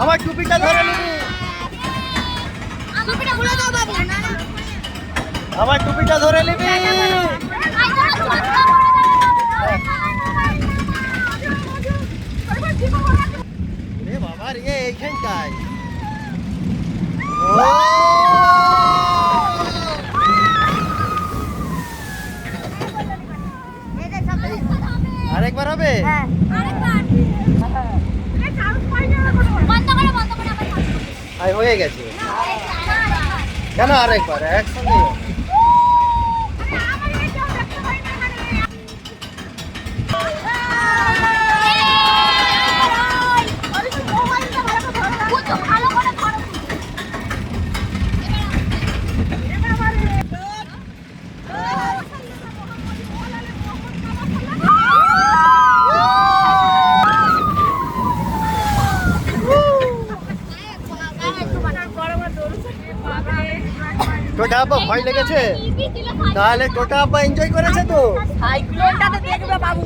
আমার টুপিটা ধরে নিবি। আমার টুপিটা ধরে নিবি। বাবা রে এইখানটায় আরেকবার হবে। হয়ে গেছে কেন আরেকবার একসঙ্গে টোটা আব্বা ভয় লেগেছে? তাহলে টোটা আব্বা এনজয় করেছে তো? সাইক্লোনটা তো দেখবে বাবু।